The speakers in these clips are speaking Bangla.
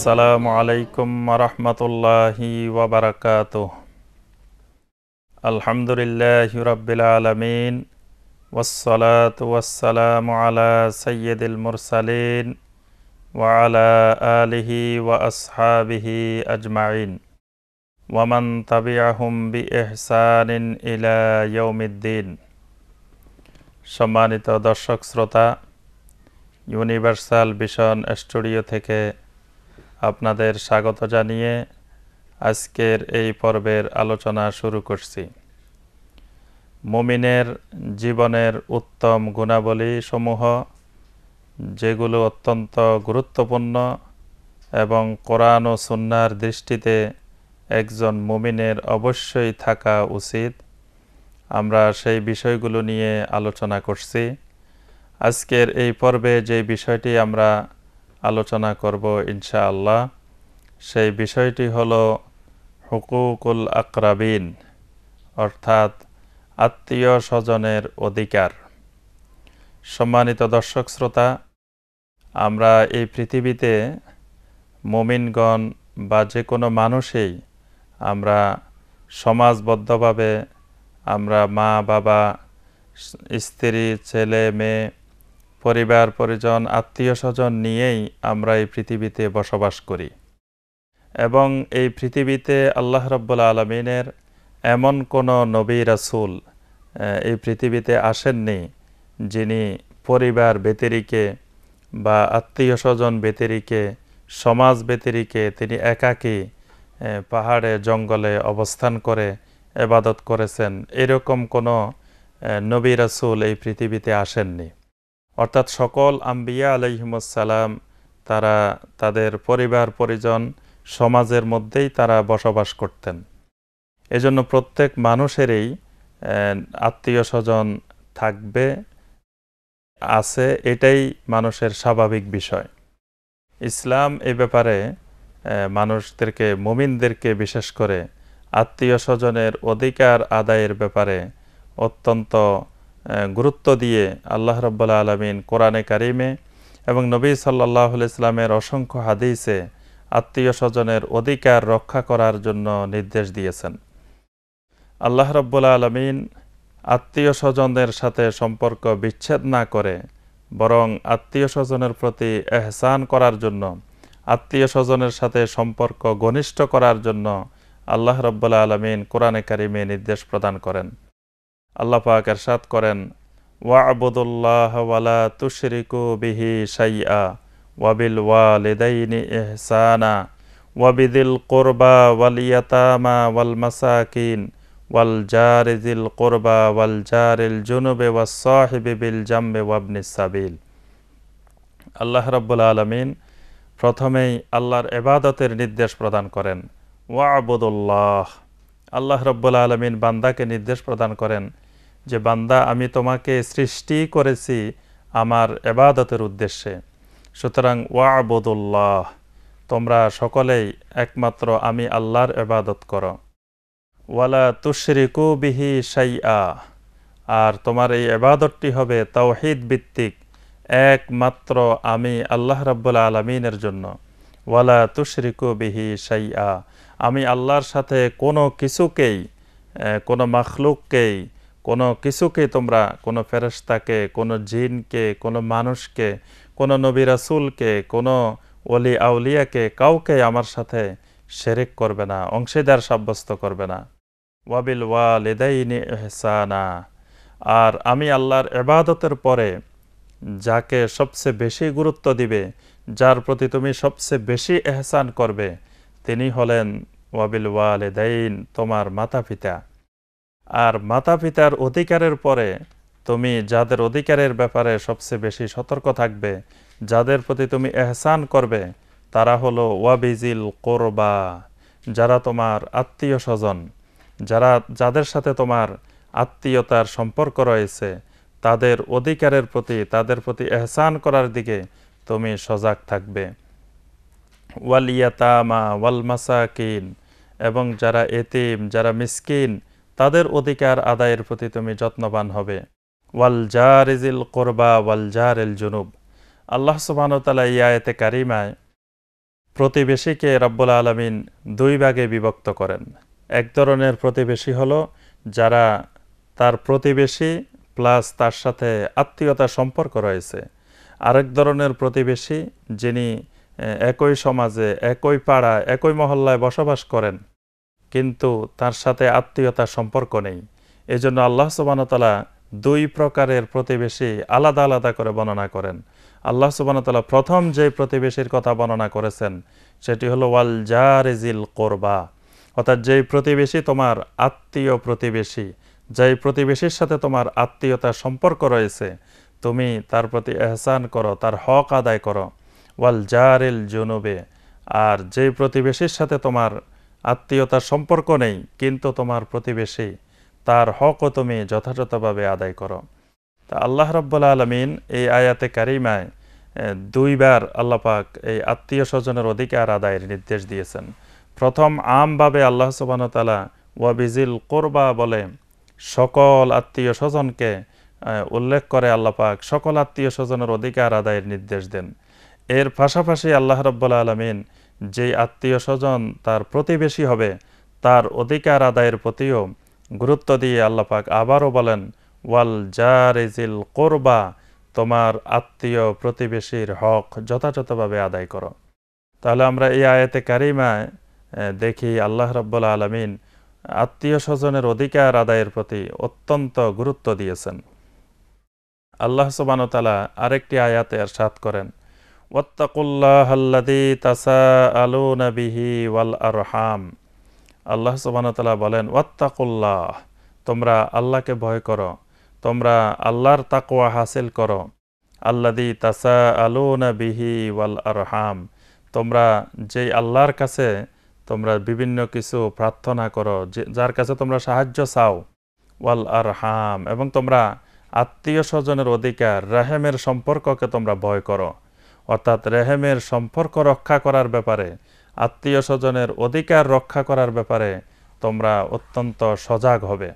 আসসালামু আলাইকুম রহমতুল্লাহি ওয়াবারাকাতুহ। আলহামদুলিল্লাহি রাব্বিল আলামিন ওয়াসসালাতু ওয়াসসালামু আলা সাইয়্যিদিল মুরসালিন ওয়া আলা আলিহি ওয়া আসহাবিহি আজমাইন ওয়া মান তাবিআহুম বিইহসানিন ইলা ইয়াউমিদ্দিন। সম্মানিত দর্শক শ্রোতা, ইউনিভার্সাল ভিশন স্টুডিও থেকে আপনাদের স্বাগত জানিয়ে আজকের এই পর্বের আলোচনা শুরু করছি। মুমিনের জীবনের উত্তম গুণাবলী সমূহ, যেগুলো অত্যন্ত গুরুত্বপূর্ণ এবং কোরআন ও সুন্নাহর দৃষ্টিতে একজন মুমিনের অবশ্যই থাকা উচিত, আমরা সেই বিষয়গুলো নিয়ে আলোচনা করছি। আজকের এই পর্বে যে বিষয়টি আমরা আলোচনা করব ইনশাআল্লাহ, সেই বিষয়টি হলো হুকুকুল আকরাবিন, অর্থাৎ আত্মীয় স্বজনের অধিকার। সম্মানিত দর্শক শ্রোতা, আমরা এই পৃথিবীতে মুমিনগণ বা যে কোনো মানুষই আমরা সমাজবদ্ধভাবে আমরা মা বাবা, স্ত্রী, ছেলে মেয়ে, পরিবার পরিজন, আত্মীয় স্বজন নিয়েই আমরা এই পৃথিবীতে বসবাস করি। এবং এই পৃথিবীতে আল্লাহ রাব্বুল আলামিনের এমন কোনো নবী রাসূল এই পৃথিবীতে আসেননি যিনি পরিবার ব্যতিরেকে বা আত্মীয় স্বজন ব্যতিরেকে, সমাজ ব্যতিরেকে তিনি একাকী পাহাড়ে জঙ্গলে অবস্থান করে ইবাদত করেছেন, এরকম কোনো নবী রাসূল এই পৃথিবীতে আসেননি। অর্থাৎ সকল আম্বিয়া আলাইহিমুসসালাম তারা তাদের পরিবার পরিজন, সমাজের মধ্যেই তারা বসবাস করতেন। এজন্য প্রত্যেক মানুষেরই আত্মীয় স্বজন থাকবে, আছে, এটাই মানুষের স্বাভাবিক বিষয়। ইসলাম এই ব্যাপারে মানুষদেরকে, মুমিনদেরকে বিশেষ করে আত্মীয় স্বজনের অধিকার আদায়ের ব্যাপারে অত্যন্ত গুরুত্ব দিয়ে আল্লাহ রাব্বুল আলামিন কোরআনে কারিমে এবং নবী সাল্লাল্লাহু আলাইহি ওয়াসাল্লামের অসংখ্য হাদিসে আত্মীয় স্বজনের অধিকার রক্ষা করার জন্য নির্দেশ দিয়েছেন। আল্লাহ রাব্বুল আলামিন আত্মীয় স্বজনদের সাথে সম্পর্ক বিচ্ছেদ না করে বরং আত্মীয় স্বজনের প্রতি ইহসান করার জন্য, আত্মীয় স্বজনের সাথে সম্পর্ক ঘনিষ্ঠ করার জন্য আল্লাহ রাব্বুল আলামিন কোরআনে কারিমে নির্দেশ প্রদান করেন। আল্লাহ পাক ইরশাদ করেন, ওয়া'বুদুল্লাহ ওয়ালা তুশরিকু বিহি শাইআ ওয়াবিল ওয়ালিদাইনি ইহসানা ওয়াবিদিল কুরবা ওয়াল ইয়াতামা ওয়াল মাসাকিন ওয়াল জারি যিল কুরবা ওয়াল জারিল জুনুবি ওয়াস সাহিবি বিল জামবি ওয়াবনিস সাবিল। আল্লাহ রাব্বুল আলামিন প্রথমেই আল্লাহর ইবাদতের নির্দেশ প্রদান করেন। ওয়া'বুদুল্লাহ, আল্লাহ রাব্বুল আলামিন বান্দাকে নির্দেশ প্রদান করেন যে বান্দা, আমি তোমাকে সৃষ্টি করেছি আমার ইবাদতের উদ্দেশ্যে, সুতরাং ওয়া'বুদুল্লাহ, তোমরা সকলেই একমাত্র আমি আল্লাহর ইবাদত করো। ওয়ালা তুশরিকু বিহি শাইআ, আর তোমার এই ইবাদতটি হবে তাওহীদ ভিত্তিক, একমাত্র আমি আল্লাহ রাব্বুল আলামিনের জন্য। ওয়ালা তুশরিকু বিহি শাইআ, আমি আল্লাহর সাথে কোনো কিছুকেই, কোনো মাখলুককেই, কোনো কিছুকে তোমরা, কোনো ফেরেশতাকে, কোনো জিনকে, কোনো মানুষকে, কোনো নবী রাসূলকে, কোনো ওলি আউলিয়াকে, কাউকে আমার সাথে শিরক করবে না, অংশীদার সাব্যস্ত করবে না। ওয়াবিল ওয়ালিদাইনি ইহসানা, আর আমি আল্লাহর ইবাদতের পরে যাকে সবচেয়ে বেশি গুরুত্ব দিবে, যার প্রতি তুমি সবচেয়ে বেশি ইহসান করবে, তিনি হলেন ওয়াবিল ওয়ালিদাইন, তোমার মাতা পিতা। আর মাতা পিতার অধিকারের পরে তুমি যাদের অধিকারের ব্যাপারে সবচেয়ে বেশি সতর্ক থাকবে, যাদের প্রতি তুমি ইহসান করবে, তারা হলো ওয়াবিজিল কুরবা, যারা তোমার আত্মীয় স্বজন, যাদের সাথে তোমার আত্মীয়তার সম্পর্ক রয়েছে, তাদের অধিকারের প্রতি, তাদের প্রতি ইহসান করার দিকে তুমি সজাগ থাকবে। ওয়াল ইয়াতামা ওয়াল মাসাকিন, এবং যারা এতিম, যারা মিসকিন, তাদের অধিকার আদায়ের প্রতি তুমি যত্নবান হবে। ওয়াল জারি যিল কুরবা ওয়াল জারিল জুনুব, আল্লাহ সুবহানাহু ওয়া তাআলা এই আয়াতে কারিমায় প্রতিবেশীকে রব্বুল আলামিন দুই ভাগে বিভক্ত করেন। এক ধরনের প্রতিবেশী হলো যারা তার প্রতিবেশী প্লাস তার সাথে আত্মীয়তার সম্পর্ক রয়েছে। আরেক ধরনের প্রতিবেশী যিনি একই সমাজে, একই পাড়া, একই মহল্লায় বসবাস করেন, কিন্তু তার সাথে আত্মীয়তার সম্পর্ক নেই। এজন্য আল্লাহ সুবহানাহু ওয়া তাআলা দুই প্রকারের প্রতিবেশী আলাদা আলাদা করে বর্ণনা করেন। আল্লাহ সুবহানাহু ওয়া তাআলা প্রথম যে প্রতিবেশীর কথা বর্ণনা করেছেন সেটি হলো ওয়াল জারিজিল কোরবা, অর্থাৎ যেই প্রতিবেশী তোমার আত্মীয় প্রতিবেশী, যেই প্রতিবেশীর সাথে তোমার আত্মীয়তার সম্পর্ক রয়েছে, তুমি তার প্রতি এহসান করো, তার হক আদায় করো। ওয়াল জারিল জুনুবে, আর যেই প্রতিবেশীর সাথে তোমার আত্মীয়তার সম্পর্ক নেই কিন্তু তোমার প্রতিবেশী, তার হকও তুমি যথাযথভাবে আদায় করো। তা আল্লাহ রাব্বুল আলামিন এই আয়াতে কারিমায় দুইবার আল্লাহ পাক এই আত্মীয় স্বজনের অধিকার আদায়ের নির্দেশ দিয়েছেন। প্রথম আমভাবে আল্লাহ সুবহানাহু ওয়া তাআলা ওয়াবিজিল কোরবা বলে সকল আত্মীয় স্বজনকে উল্লেখ করে আল্লাহ পাক সকল আত্মীয় স্বজনের অধিকার আদায়ের নির্দেশ দেন। এর পাশাপাশি আল্লাহ রাব্বুল আলামিন যেই আত্মীয় স্বজন তার প্রতিবেশী হবে তার অধিকার আদায়ের প্রতিও গুরুত্ব দিয়ে আল্লাহ পাক আবারও বলেন ওয়াল জারিজিল কোরবা, তোমার আত্মীয় প্রতিবেশীর হক যথাযথভাবে আদায় করো। তাহলে আমরা এই আয়াতে কারিমায় দেখি আল্লাহ রাব্বুল আলামিন আত্মীয় স্বজনের অধিকার আদায়ের প্রতি অত্যন্ত গুরুত্ব দিয়েছেন। আল্লাহ সুবহানাহু ওয়া তাআলা আরেকটি আয়াতে ইরশাদ করেন ওয়াত্তাকুল্লাহাল্লাযী তাসাআলুনা বিহি ওয়াল আরহাম। আল্লাহ সুবহানাহু ওয়া তাআলা বলেন ওয়াত্তাকুল্লাহ, তোমরা আল্লাহকে ভয় করো, তোমরা আল্লাহর তাকওয়া হাসিল করো। আল্লাযী তাসাআলুনা বিহি ওয়াল আরহাম, তোমরা যেই আল্লাহর কাছে তোমরা বিভিন্ন কিছু প্রার্থনা করো, যার কাছে তোমরা সাহায্য চাও। ওয়াল আরহাম, এবং তোমরা আত্মীয় স্বজনের অধিকার, রেহেমের সম্পর্ককে তোমরা ভয় করো। অর্থাৎ রেহেমের সম্পর্ক রক্ষা করার ব্যাপারে, আত্মীয় স্বজনের অধিকার রক্ষা করার ব্যাপারে তোমরা অত্যন্ত সজাগ হবে।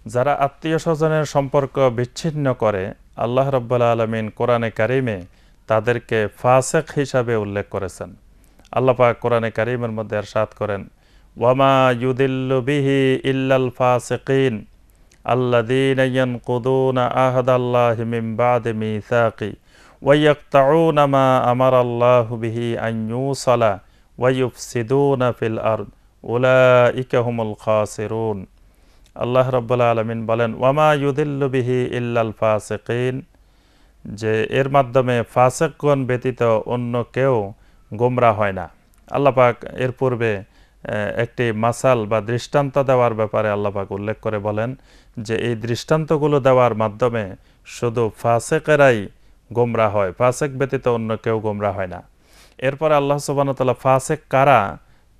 যারা আত্মীয় স্বজনের সম্পর্ক বিচ্ছিন্ন করে আল্লাহ রাব্বুল আলামিন কোরআনে কারিমে তাদেরকে ফাসিক হিসাবে উল্লেখ করেছেন। আল্লাহ পাক কোরআনে কারিমের মধ্যে ইরশাদ করেন ওয়ামা ইউদিল্লু বিহি ইল্লাল ফাসিকিন আল্লাযীনা ইয়ানকুদুনা আহদাল্লাহি মিন বাদি মিসাকি ওয়া ইয়াকতাউনা মা আমারাল্লাহু বিহি আন ইউসালা ওয়া ইউফসিদুনা ফিল আরদ উলাইকা হুমুল খাসিরুন। আল্লাহ রাব্বুল আলামিন বলেন ওয়ামা ইউদিল্লু বিহি ইল্লাল ফাসিকিন, যে এর মাধ্যমে ফাসিকগণ ব্যতীত অন্য কেউ গোমরাহ হয় না। আল্লাহ পাক এর পূর্বে একটি মাসাল বা দৃষ্টান্ত দেওয়ার ব্যাপারে আল্লাহ পাক উল্লেখ করে বলেন যে এই দৃষ্টান্তগুলো দেওয়ার মাধ্যমে শুধু ফাসিকেরাই গোমরাহ হয়, ফাসিক ব্যতীত অন্য কেউ গোমরাহ হয় না। এরপরে আল্লাহ সুবহানাহু ওয়া তাআলা ফাসিক কারা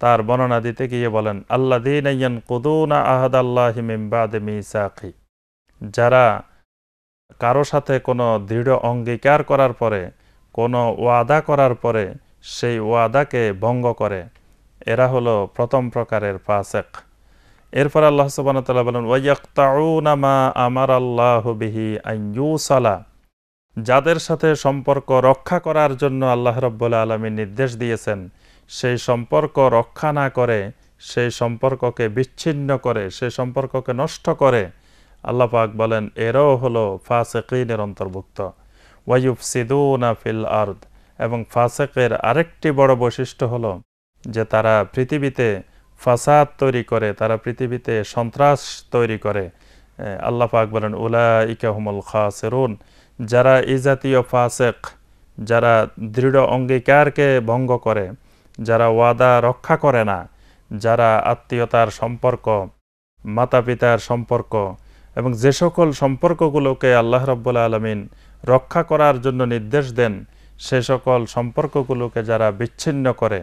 তার বর্ণনা দিতে গিয়ে বলেন আল্লাযীনা ইয়ানকুদুনা আহদাল্লাহি মিন বাদি মিসাকি, যারা কারো সাথে কোনো দৃঢ় অঙ্গীকার করার পরে, কোনো ওয়াদা করার পরে সেই ওয়াদাকে ভঙ্গ করে, এরা হলো প্রথম প্রকারের ফাসিক। এরপর আল্লাহ সুবহানাহু ওয়া তাআলা বলেন ওয়া ইয়াকতাউনা মা আমারাল্লাহু বিহি আন ইউসালা, যাদের সাথে সম্পর্ক রক্ষা করার জন্য আল্লাহ রাব্বুল আলামিন নির্দেশ দিয়েছেন সেই সম্পর্ক রক্ষা না করে, সেই সম্পর্ককে বিচ্ছিন্ন করে, সেই সম্পর্ককে নষ্ট করে, আল্লাহ পাক বলেন এরাও হলো ফাসিকিনের অন্তর্ভুক্ত। ওয়া ইউফসিদুনা ফিল আরদ, এবং ফাসিকের আরেকটি বড় বৈশিষ্ট্য হলো যে তারা পৃথিবীতে ফাসাদ তৈরি করে, তারা পৃথিবীতে সন্ত্রাস তৈরি করে। আল্লাহ পাক বলেন উলাইকা হুমুল খাসিরুন, যারা এই জাতীয় ফাসিক, যারা দৃঢ় অঙ্গীকারকে ভঙ্গ করে, যারা ওয়াদা রক্ষা করে না, যারা আত্মীয়তার সম্পর্ক, মাতা পিতার সম্পর্ক এবং যে সকল সম্পর্কগুলোকে আল্লাহ রাব্বুল আলামিন রক্ষা করার জন্য নির্দেশ দেন সে সকল সম্পর্কগুলোকে যারা বিচ্ছিন্ন করে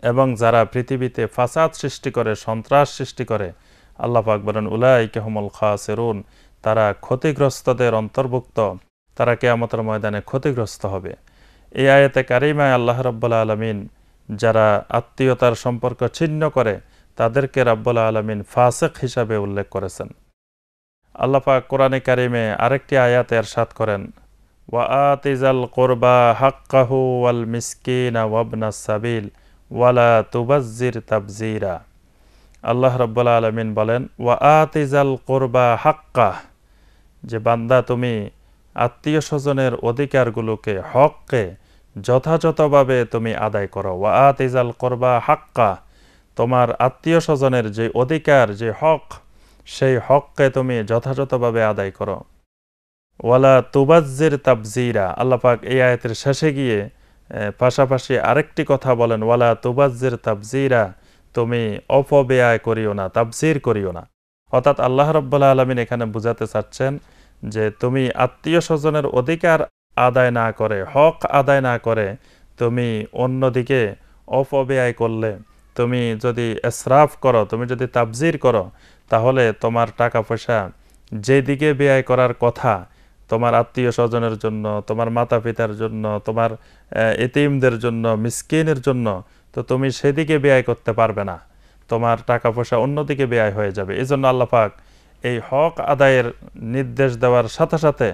এবং যারা পৃথিবীতে ফাসাদ সৃষ্টি করে, সন্ত্রাস সৃষ্টি করে, আল্লাহ পাক বলেন উলাইকা হুমুল খাসিরুন, তারা ক্ষতিগ্রস্তদের অন্তর্ভুক্ত, তারা কিয়ামতের ময়দানে ক্ষতিগ্রস্ত হবে। এই আয়াতে কারিমায় আল্লাহ রাব্বুল আলামিন যারা আত্মীয়তার সম্পর্ক ছিন্ন করে তাদেরকে রাব্বুল আলামিন ফাসিক হিসাবে উল্লেখ করেছেন। আল্লাহ পাক কোরআনে কারিমে আরেকটি আয়াতে ইরশাদ করেন ওয়া আতিজাল কুরবা হাক্কাহু ওয়াল মিসকিনা ওয়াবনাস সাবিল ওয়ালা তুবাজ্জির তাবজিরা। আল্লাহ রাব্বুল আলামিন বলেন, ওয়া আতিজাল কুরবা হাক্কা, যে বান্দা তুমি আত্মীয় স্বজনের অধিকারগুলোকে, হককে যথাযথভাবে তুমি আদায় করো। ওয়া আতিজাল কুরবা হাক্কা, তোমার আত্মীয় স্বজনের যে অধিকার, যে হক, সেই হককে তুমি যথাযথভাবে আদায় করো। ওয়ালা তুবাজ্জির তাবজিরা, আল্লাহ পাক এই আয়াতের শেষে গিয়ে পাশাপাশি আরেকটি কথা বলেন, ওয়ালা তুবাজ্জির তাবজিরা, তুমি অপব্যয় করিও না, তাবজির করিও না। অর্থাৎ আল্লাহ রাব্বুল আলামিন এখানে বুঝাতে চাচ্ছেন যে তুমি আত্মীয় স্বজনের অধিকার আদায় না করে, হক আদায় না করে তুমি অন্যদিকে অপব্যয় করলে, তুমি যদি ইসরাফ করো, তুমি যদি তাবজির করো, তাহলে তোমার টাকা পয়সা যেদিকে ব্যয় করার কথা, তোমার আত্মীয় স্বজনের জন্য, তোমার মাতা পিতার জন্য, তোমার এতিমদের জন্য, মিসকিনের জন্য, তো তুমি সেদিকে ব্যয় করতে পারবে না, তোমার টাকা পয়সা অন্যদিকে ব্যয় হয়ে যাবে। এই জন্য আল্লাহ পাক এই হক আদায়ের নির্দেশ দেওয়ার সাথে সাথে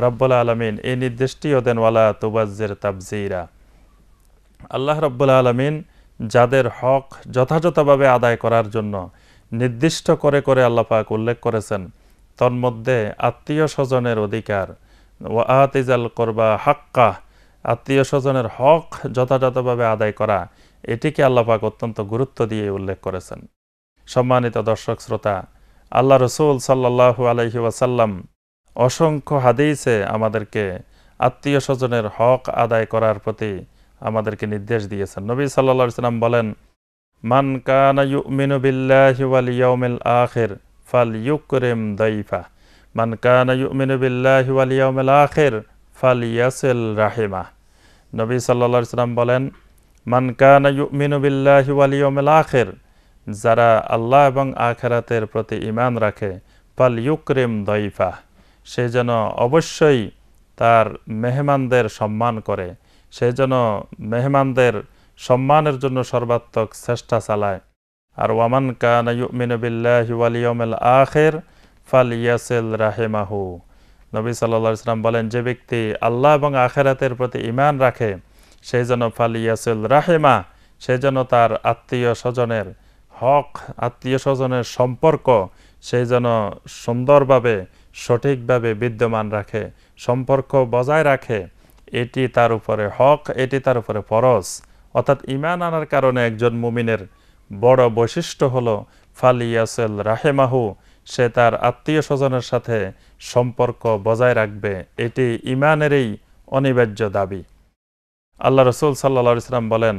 রব্বুল আলামিন এই নির্দেশটিও দেন, ওয়ালা তুবাজ্জির তাবজিরা। আল্লাহ রব্বুল আলামিন যাদের হক যথাযথভাবে আদায় করার জন্য নির্দিষ্ট করে করে আল্লাহ পাক উল্লেখ করেছেন, তন্মধ্যে আত্মীয় স্বজনের অধিকার, ওয়া আতিজাল কুরবা হাক্কা, আত্মীয় স্বজনের হক যথাযথভাবে আদায় করা, এটিকে আল্লাহ পাক অত্যন্ত গুরুত্ব দিয়ে উল্লেখ করেছেন। সম্মানিত দর্শক শ্রোতা, আল্লাহ রসুল সাল্লাল্লাহু আলাইহি ওয়াসাল্লাম অসংখ্য হাদিসে আমাদেরকে আত্মীয় স্বজনের হক আদায় করার প্রতি আমাদেরকে নির্দেশ দিয়েছেন। নবী সাল্লাল্লাহু আলাইহি ওয়াসাল্লাম বলেন, মান কানা ইউমিনু বিল্লাহি ওয়াল ইয়াউমিল আখির ফালইউকরিম দাইফা, মান কানা ইউমিনু বিল্লাহি ওয়াল ইয়াউমিল আখির ফালইয়াসিল রাহিমা। নবী সাল্লাল্লাহু আলাইহি ওয়াসাল্লাম বলেন, মান কানা ইউমিনু বিল্লাহি ওয়াল ইয়াউমিল আখির, যারা আল্লাহ এবং আখিরাতের প্রতি ঈমান রাখে, ফালইউকরিম দাইফা, সে যেন অবশ্যই তার মেহমানদের সম্মান করে, সে যেন মেহমানদের সম্মানের জন্য সর্বাত্মক চেষ্টা চালায়। আর ওয়ামান কানা ইউমিনু বিল্লাহি ওয়াল ইয়াউমিল আখির ফালইয়াসিল রাহিমাহু, নবী সাল্লাল্লাহু আলাইহি ওয়াসাল্লাম বলেন, যে ব্যক্তি আল্লাহ এবং আখিরাতের প্রতি ঈমান রাখে, সে যেন ফালইয়াসিল রাহিমা, সে যেন তার আত্মীয় স্বজনের হক, আত্মীয় স্বজনের সম্পর্ক সে যেন সুন্দরভাবে, সঠিকভাবে বিদ্যমান রাখে, সম্পর্ক বজায় রাখে। এটি তার উপরে হক, এটি তার উপরে ফরজ। অর্থাৎ ঈমান আনার কারণে একজন মুমিনের বড় বৈশিষ্ট্য হলো ফালিয়াসিল রাহিমাহু, সে তার আত্মীয় স্বজনের সাথে সম্পর্ক বজায় রাখবে। এটি ঈমানেরই অনিবার্য দাবি। আল্লাহ রসুল সাল্লাল্লাহু আলাইহি ওয়াসাল্লাম বলেন,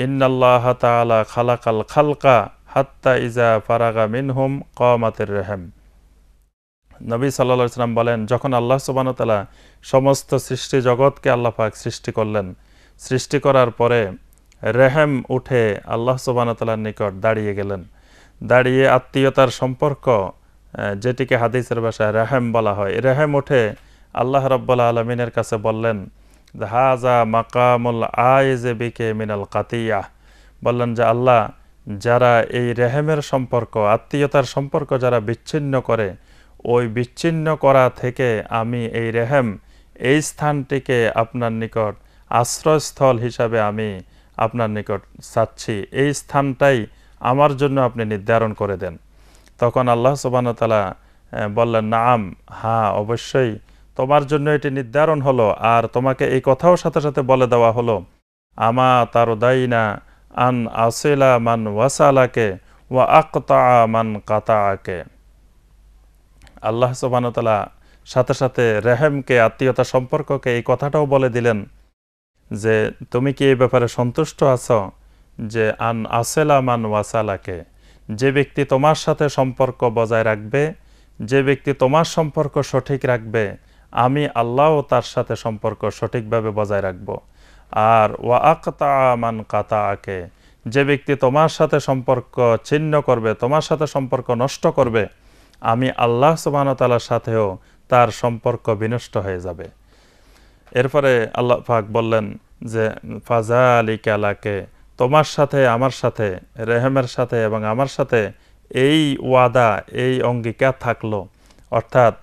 ইন্নাল্লাহ তাআলা খালাকাল খালকা হাত্তা ইজা ফারাগা মিনহুম কামাতির রহম। নবী সাল্লাল্লাহু আলাইহি ওয়াসাল্লাম বলেন, যখন আল্লাহ সুবহানাহু ওয়া তাআলা সমস্ত সৃষ্টি জগৎকে আল্লাহ পাক সৃষ্টি করলেন, সৃষ্টি করার পরে রেহেম উঠে আল্লাহ সুবহানাহু ওয়া তাআলার নিকট দাঁড়িয়ে গেলেন। দাঁড়িয়ে আত্মীয়তার সম্পর্ক, যেটিকে হাদিসের ভাষায় রেহেম বলা হয়, রেহেম উঠে আল্লাহ রাব্বুল আলামিনের কাছে বললেন, হাজা মাকামুল আইজে বিকে মিনাল কাতিয়া, বললেন যে আল্লাহ, যারা এই রেহেমের সম্পর্ক, আত্মীয়তার সম্পর্ক যারা বিচ্ছিন্ন করে, ওই বিচ্ছিন্ন করা থেকে আমি এই রেহেম, এই স্থানটিকে আপনার নিকট আশ্রয়স্থল হিসাবে আমি আপনার নিকট চাচ্ছি, এই স্থানটাই আমার জন্য আপনি নির্ধারণ করে দেন। তখন আল্লাহ সুবহানাহু ওয়া তাআলা বললেন, নাম, হ্যাঁ অবশ্যই তোমার জন্য এটি নির্ধারণ হলো। আর তোমাকে এই কথাও সাথে সাথে বলে দেওয়া হলো, আমা তারদাইনা আন আসিলা মান ওয়াসালাকে ওয়া আকতা মান কাতাআকে। আল্লাহ সুবহানাহু ওয়া তাআলা সাথে সাথে রেহেমকে, আত্মীয়তা সম্পর্ককে এই কথাটাও বলে দিলেন যে তুমি কি এই ব্যাপারে সন্তুষ্ট আছো যে আন আসিলা মান ওয়াসালাকে, যে ব্যক্তি তোমার সাথে সম্পর্ক বজায় রাখবে, যে ব্যক্তি তোমার সম্পর্ক সঠিক রাখবে, আমি আল্লাহও তার সাথে সম্পর্ক সঠিকভাবে বজায় রাখব। আর ওয়া আকতা মান কাতাআকে, যে ব্যক্তি তোমার সাথে সম্পর্ক ছিন্ন করবে, তোমার সাথে সম্পর্ক নষ্ট করবে, আমি আল্লাহ সুবহানাহু ওয়া তাআলার সাথেও তার সম্পর্ক বিনষ্ট হয়ে যাবে। এরপরে আল্লাহ পাক বললেন যে ফাযালিকা লাকে, তোমার সাথে আমার সাথে, রেহেমের সাথে এবং আমার সাথে এই ওয়াদা, এই অঙ্গীকার থাকলো। অর্থাৎ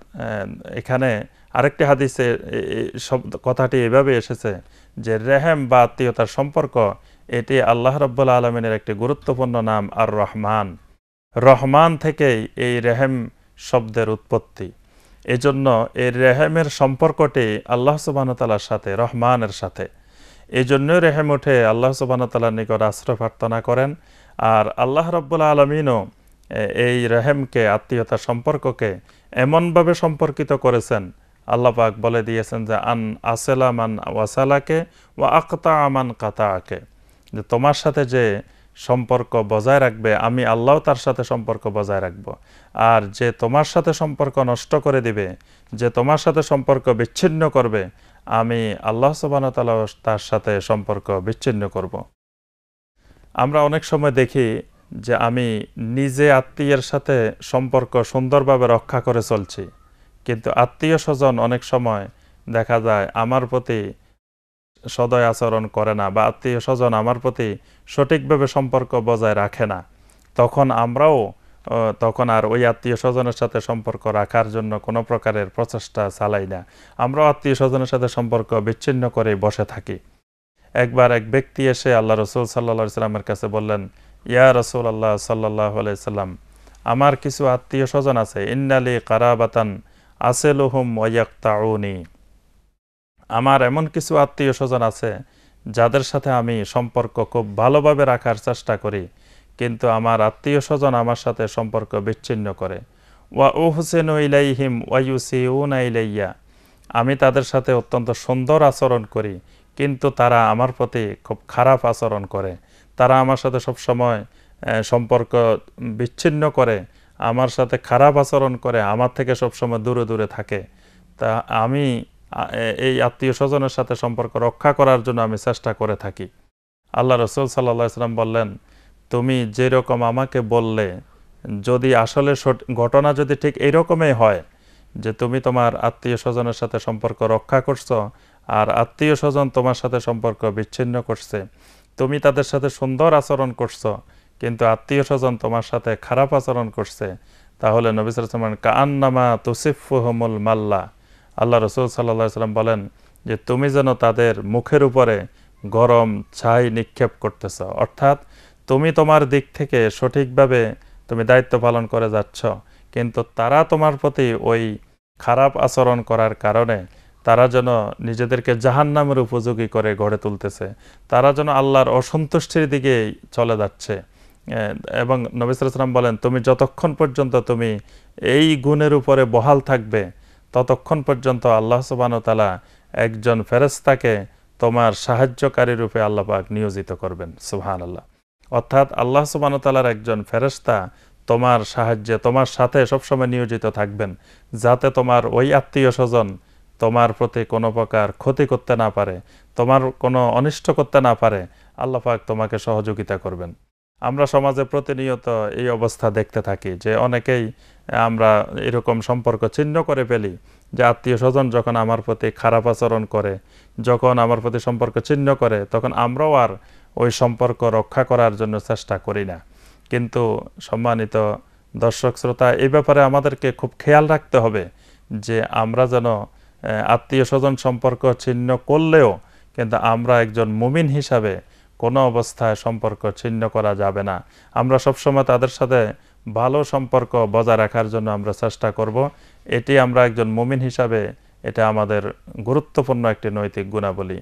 এখানে আরেকটি হাদিসে শব্দ কথাটি এভাবে এসেছে যে রেহেম বা আত্মীয়তার সম্পর্ক এটি আল্লাহ রাব্বুল আলামিনের একটি গুরুত্বপূর্ণ নাম আর রহমান। রহমান থেকেই এই রেহেম শব্দের উৎপত্তি। এজন্য এই রেহেমের সম্পর্কটি আল্লাহ সুবহানাহু ওয়া তাআলার সাথে, রহমানের সাথে। এই জন্যই রেহেম উঠে আল্লাহ সুবহানাহু ওয়া তাআলার নিকট আশ্রয় প্রার্থনা করেন। আর আল্লাহ রাব্বুল আলামিনও এই রেহেমকে, আত্মীয়তার সম্পর্ককে এমনভাবে সম্পর্কিত করেছেন, আল্লাহ পাক বলে দিয়েছেন যে আন আসেলা মান ওয়াসালাকে ওয়া আকতা আমান কাতাআকে, যে তোমার সাথে যে সম্পর্ক বজায় রাখবে আমি আল্লাহ তার সাথে সম্পর্ক বজায় রাখব, আর যে তোমার সাথে সম্পর্ক নষ্ট করে দিবে, যে তোমার সাথে সম্পর্ক বিচ্ছিন্ন করবে, আমি আল্লাহ সুবহানাহু ওয়া তাআলা তার সাথে সম্পর্ক বিচ্ছিন্ন করব। আমরা অনেক সময় দেখি যে আমি নিজে আত্মীয়ের সাথে সম্পর্ক সুন্দরভাবে রক্ষা করে চলছি, কিন্তু আত্মীয় স্বজন অনেক সময় দেখা যায় আমার প্রতি সদয় আচরণ করে না, বা আত্মীয় স্বজন আমার প্রতি সঠিকভাবে সম্পর্ক বজায় রাখে না। তখন আমরাও তখন আর ওই আত্মীয় স্বজনের সাথে সম্পর্ক রাখার জন্য কোনো প্রকারের প্রচেষ্টা চালাই না। আমরাও আত্মীয় স্বজনের সাথে সম্পর্ক বিচ্ছিন্ন করে বসে থাকি। একবার এক ব্যক্তি এসে আল্লাহ রসুল সাল্লাল্লাহু আলাইহি সাল্লামের কাছে বললেন, ইয়া রাসূলুল্লাহ সাল্লাল্লাহু আলাইহি সাল্লাম, আমার কিছু আত্মীয় স্বজন আছে, ইন্নালি কারাবাতান আসেলুহুম ওয়া ইয়াকতাউনি, আমার এমন কিছু আত্মীয় স্বজন আছে যাদের সাথে আমি সম্পর্ক খুব ভালোভাবে রাখার চেষ্টা করি, কিন্তু আমার আত্মীয় স্বজন আমার সাথে সম্পর্ক বিচ্ছিন্ন করে। ওয়া উহসিনু ইলাইহিম ওয়া ইউসিউনা ইলাইয়া, আমি তাদের সাথে অত্যন্ত সুন্দর আচরণ করি, কিন্তু তারা আমার প্রতি খুব খারাপ আচরণ করে। তারা আমার সাথে সবসময় সম্পর্ক বিচ্ছিন্ন করে, আমার সাথে খারাপ আচরণ করে, আমার থেকে সবসময় দূরে দূরে থাকে। তা আমি এই আত্মীয় স্বজনের সাথে সম্পর্ক রক্ষা করার জন্য আমি চেষ্টা করে থাকি। আল্লাহ রসুল সাল্লাল্লাহু আলাইহি সাল্লাম বললেন, তুমি যেরকম আমাকে বললে, যদি আসলে ঘটনা যদি ঠিক এইরকমই হয় যে তুমি তোমার আত্মীয় স্বজনের সাথে সম্পর্ক রক্ষা করছো আর আত্মীয় স্বজন তোমার সাথে সম্পর্ক বিচ্ছিন্ন করছে, তুমি তাদের সাথে সুন্দর আচরণ করছো কিন্তু আত্মীয় স্বজন তোমার সাথে খারাপ আচরণ করছে, তাহলে নবী সাল্লাল্লাহু আলাইহি ওয়াসাল্লাম কাআন্নামা তুসিফুহুমুল মাল্লা, আল্লাহ রসুল সাল্লাল্লাহু আলাইহি ওয়াসাল্লাম বলেন যে তুমি যেন তাদের মুখের উপরে গরম ছাই নিক্ষেপ করতেছ। অর্থাৎ তুমি তোমার দিক থেকে সঠিকভাবে তুমি দায়িত্ব পালন করে যাচ্ছ, কিন্তু তারা তোমার প্রতি ওই খারাপ আচরণ করার কারণে তারা যেন নিজেদেরকে জাহান্নামের উপযোগী করে গড়ে তুলতেছে, তারা যেন আল্লাহর অসন্তুষ্টির দিকে চলে যাচ্ছে। এবং নবী সাল্লাল্লাহু আলাইহি ওয়াসাল্লাম বলেন, তুমি যতক্ষণ পর্যন্ত তুমি এই গুণের উপরে বহাল থাকবে ততক্ষণ পর্যন্ত আল্লাহ সুবহানাহু ওয়া তাআলা একজন ফেরেশতাকে তোমার সাহায্যকারী রূপে আল্লাহ পাক নিয়োজিত করবেন। সুবহানাল্লাহ। অর্থাৎ আল্লাহ সুবহানাহু ওয়া তাআলার একজন ফেরেশতা তোমার সাহায্যে, তোমার সাথে সবসময় নিয়োজিত থাকবেন, যাতে তোমার ওই আত্মীয় স্বজন তোমার প্রতি কোনো প্রকার ক্ষতি করতে না পারে, তোমার কোনো অনিষ্ট করতে না পারে। আল্লাহ পাক তোমাকে সহযোগিতা করবেন। আমরা সমাজে প্রতিনিয়ত এই অবস্থা দেখতে থাকি যে অনেকেই আমরা এরকম সম্পর্ক ছিন্ন করে ফেলি যে আত্মীয় স্বজন যখন আমার প্রতি খারাপ আচরণ করে, যখন আমার প্রতি সম্পর্ক ছিন্ন করে, তখন আমরাও আর ওই সম্পর্ক রক্ষা করার জন্য চেষ্টা করি না। কিন্তু সম্মানিত দর্শক শ্রোতা, এই ব্যাপারে আমাদেরকে খুব খেয়াল রাখতে হবে যে আমরা যেন আত্মীয় স্বজন সম্পর্ক ছিন্ন করলেও কিন্তু আমরা একজন মুমিন হিসাবে কোনো অবস্থায় সম্পর্ক ছিন্ন করা যাবে না। আমরা সবসময় তাদের সাথে ভালো সম্পর্ক বজায় রাখার জন্য আমরা চেষ্টা করব। এটি আমরা একজন মুমিন হিসাবে এটা আমাদের গুরুত্বপূর্ণ একটি নৈতিক গুণাবলী।